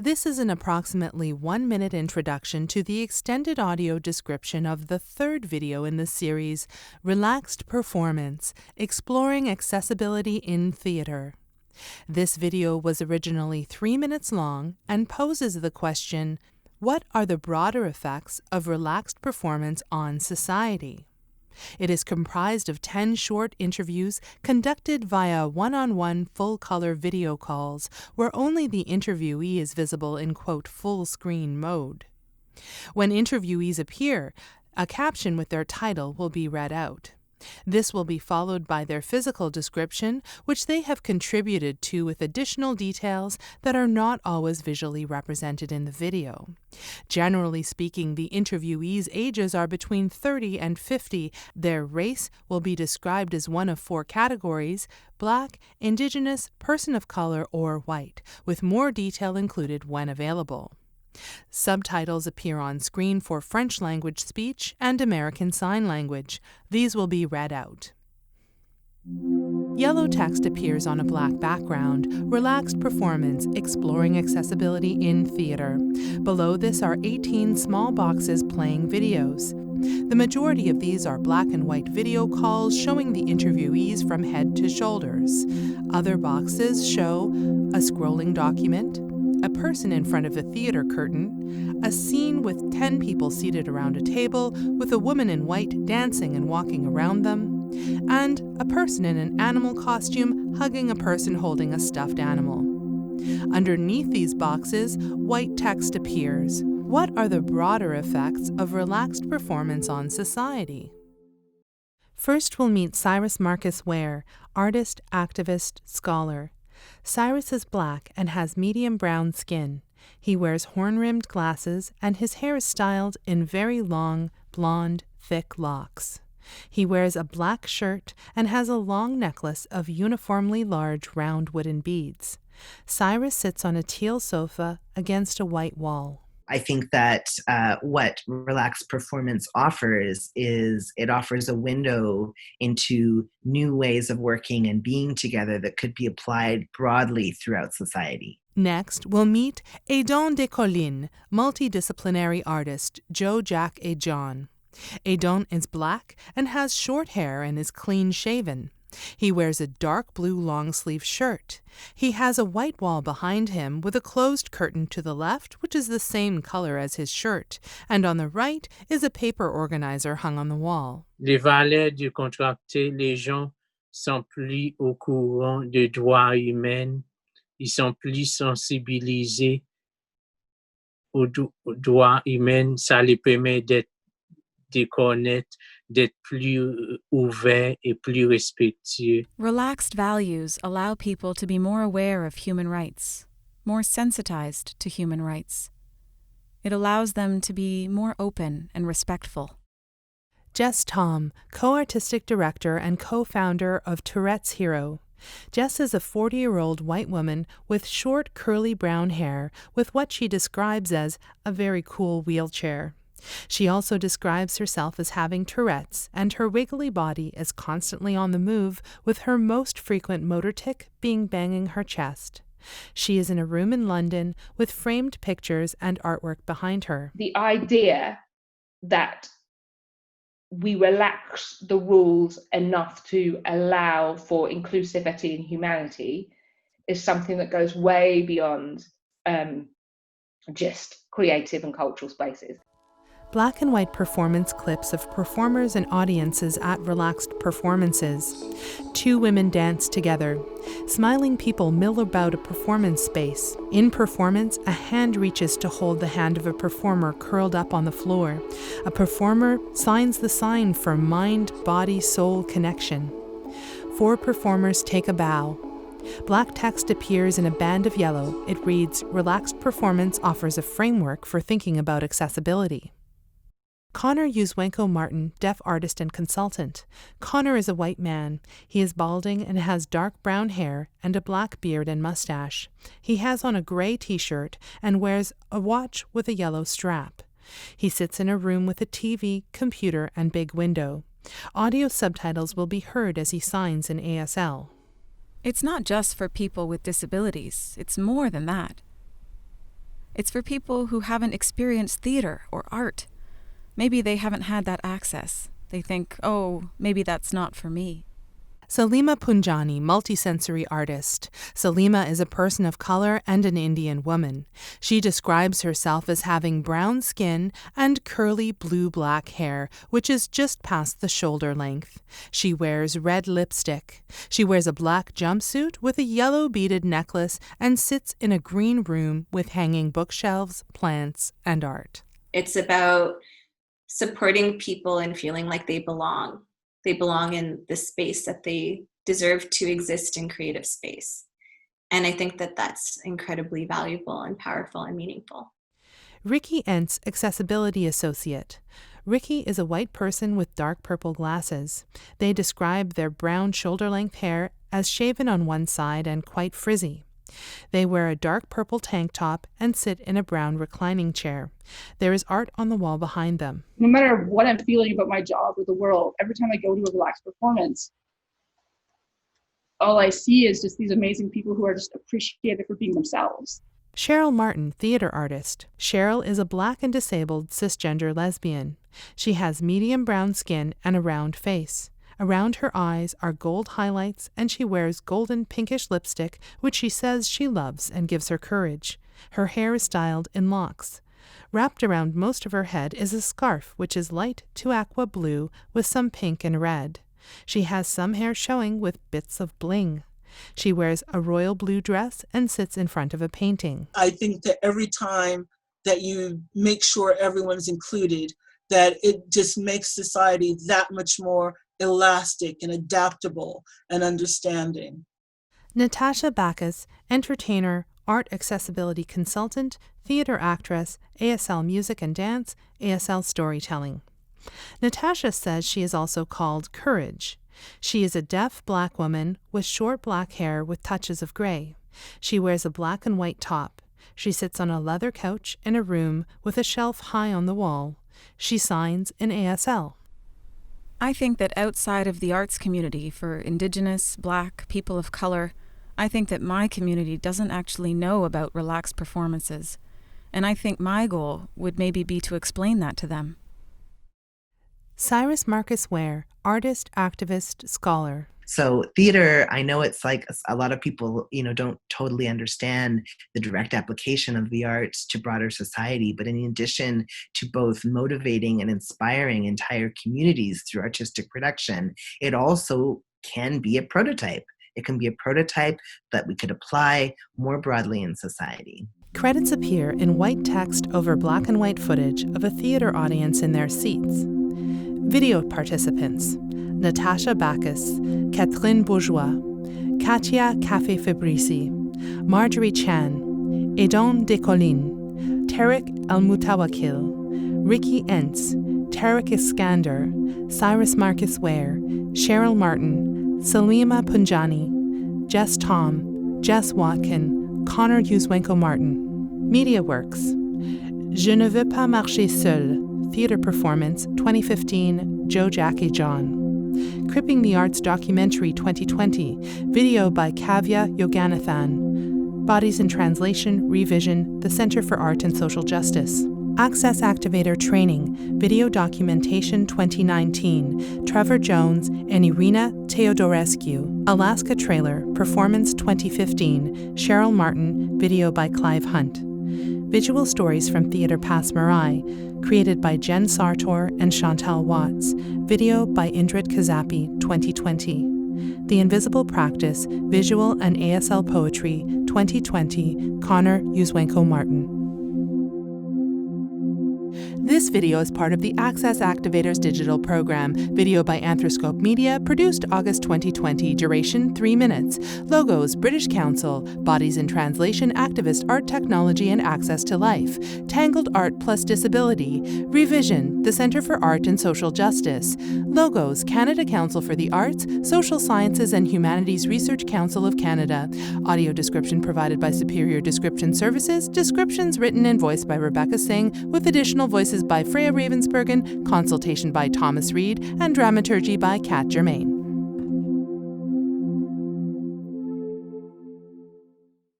This is an approximately 1-minute introduction to the extended audio description of the third video in the series, Relaxed Performance, Exploring Accessibility in Theater. This video was originally 3 minutes long and poses the question, what are the broader effects of relaxed performance on society? It is comprised of 10 short interviews conducted via one-on-one full-color video calls where only the interviewee is visible in, quote, full-screen mode. When interviewees appear, a caption with their title will be read out. This will be followed by their physical description, which they have contributed to with additional details that are not always visually represented in the video. Generally speaking, the interviewees' ages are between 30 and 50. Their race will be described as one of 4 categories: Black, Indigenous, Person of Color, or White, with more detail included when available. Subtitles appear on screen for French language speech and American Sign Language. These will be read out. Yellow text appears on a black background. Relaxed performance, exploring accessibility in theater. Below this are 18 small boxes playing videos. The majority of these are black and white video calls showing the interviewees from head to shoulders. Other boxes show a scrolling document, a person in front of a theater curtain, a scene with 10 people seated around a table with a woman in white dancing and walking around them, and a person in an animal costume hugging a person holding a stuffed animal. Underneath these boxes, white text appears. What are the broader effects of relaxed performance on society? First, we'll meet Syrus Marcus-Ware, artist, activist, scholar. Syrus is black and has medium brown skin. He wears horn-rimmed glasses and his hair is styled in very long, blonde, thick locks. He wears a black shirt and has a long necklace of uniformly large round wooden beads. Syrus sits on a teal sofa against a white wall. I think that what relaxed performance offers is it offers a window into new ways of working and being together that could be applied broadly throughout society. Next, we'll meet Edon Descollines, multidisciplinary artist Joe, Jack, et John. Edon is black and has short hair and is clean-shaven. He wears a dark blue long-sleeve shirt. He has a white wall behind him with a closed curtain to the left, which is the same color as his shirt, and on the right is a paper organizer hung on the wall. Les valeurs du contracté, les gens sont plus au courant des droits humains, ils sont plus sensibilisés aux droits humains, ça les permet d'être déconnectés, d'être plus ouverts et plus respectueux. Relaxed values allow people to be more aware of human rights, more sensitized to human rights. It allows them to be more open and respectful. Jess Thom, co-artistic director and co-founder of Tourette's Hero. Jess is a 40-year-old white woman with short, curly brown hair with what she describes as a very cool wheelchair. She also describes herself as having Tourette's, and her wiggly body is constantly on the move, with her most frequent motor tic being banging her chest. She is in a room in London with framed pictures and artwork behind her. The idea that we relax the rules enough to allow for inclusivity and humanity is something that goes way beyond just creative and cultural spaces. Black and white performance clips of performers and audiences at relaxed performances. 2 women dance together. Smiling people mill about a performance space. In performance, a hand reaches to hold the hand of a performer curled up on the floor. A performer signs the sign for mind-body-soul connection. 4 performers take a bow. Black text appears in a band of yellow. It reads, "Relaxed performance offers a framework for thinking about accessibility." Connor Yuzwenko-Martin, deaf artist and consultant. Connor is a white man. He is balding and has dark brown hair and a black beard and mustache. He has on a gray t-shirt and wears a watch with a yellow strap. He sits in a room with a TV, computer, and big window. Audio subtitles will be heard as he signs in ASL. It's not just for people with disabilities. It's more than that. It's for people who haven't experienced theater or art. Maybe they haven't had that access. They think, oh, maybe that's not for me. Salima Punjani, multisensory artist. Salima is a person of color and an Indian woman. She describes herself as having brown skin and curly blue-black hair, which is just past the shoulder length. She wears red lipstick. She wears a black jumpsuit with a yellow beaded necklace and sits in a green room with hanging bookshelves, plants, and art. It's about supporting people and feeling like they belong. They belong in the space that they deserve to exist in creative space. And I think that that's incredibly valuable and powerful and meaningful. Ricky Entz, Accessibility Associate. Ricky is a white person with dark purple glasses. They describe their brown shoulder-length hair as shaven on one side and quite frizzy. They wear a dark purple tank top and sit in a brown reclining chair. There is art on the wall behind them. No matter what I'm feeling about my job or the world, every time I go to a relaxed performance, all I see is just these amazing people who are just appreciated for being themselves. Cheryl Martin, theater artist. Cheryl is a black and disabled cisgender lesbian. She has medium brown skin and a round face. Around her eyes are gold highlights, and she wears golden pinkish lipstick, which she says she loves and gives her courage. Her hair is styled in locks. Wrapped around most of her head is a scarf, which is light to aqua blue with some pink and red. She has some hair showing with bits of bling. She wears a royal blue dress and sits in front of a painting. I think that every time that you make sure everyone's included, that it just makes society that much more elastic and adaptable and understanding. Natasha Bacchus, entertainer, art accessibility consultant, theater actress, ASL music and dance, ASL storytelling. Natasha says she is also called Courage. She is a deaf black woman with short black hair with touches of gray. She wears a black and white top. She sits on a leather couch in a room with a shelf high on the wall. She signs in ASL. I think that outside of the arts community for Indigenous, Black, people of color, I think that my community doesn't actually know about relaxed performances. And I think my goal would maybe be to explain that to them. Syrus Marcus-Ware, artist, activist, scholar. So theater, I know it's like a lot of people, don't totally understand the direct application of the arts to broader society. But in addition to both motivating and inspiring entire communities through artistic production, it also can be a prototype. It can be a prototype that we could apply more broadly in society. Credits appear in white text over black and white footage of a theater audience in their seats. Video participants: Natasha Bacchus, Catherine Bourgeois, Katia Café Fabrici, Marjorie Chan, Edon Descollines, Tarek El-Mutawakil, Ricky Entz, Tarek Iskander, Syrus Marcus-Ware, Cheryl Martin, Salima Punjani, Jess Thom, Jess Watkin, Connor Yuzwenko-Martin. Media works: Je ne veux pas marcher seul, theater performance, 2015, Joe Jackie John. Cripping the Arts documentary 2020, video by Kavya Yoganathan. Bodies in Translation, Revision, the Center for Art and Social Justice. Access Activator Training, Video Documentation 2019, Trevor Jones and Irina Teodorescu. Alaska Trailer, Performance 2015, Cheryl Martin, video by Clive Hunt. Visual Stories from Theatre Pass Marai, created by Jen Sartor and Chantal Watts, video by Indrid Kazapi, 2020. The Invisible Practice, Visual and ASL Poetry, 2020, Connor Yuzwenko-Martin. This video is part of the Access Activators digital program. Video by Anthroscope Media, produced August 2020, duration 3 minutes. Logos, British Council, Bodies in Translation, Activist Art Technology and Access to Life, Tangled Art Plus Disability, Revision, the Center for Art and Social Justice, Logos, Canada Council for the Arts, Social Sciences and Humanities Research Council of Canada, audio description provided by Superior Description Services, descriptions written and voiced by Rebecca Singh, with additional voices by Freya Ravensbergen, consultation by Thomas Reed, and dramaturgy by Kat Germain.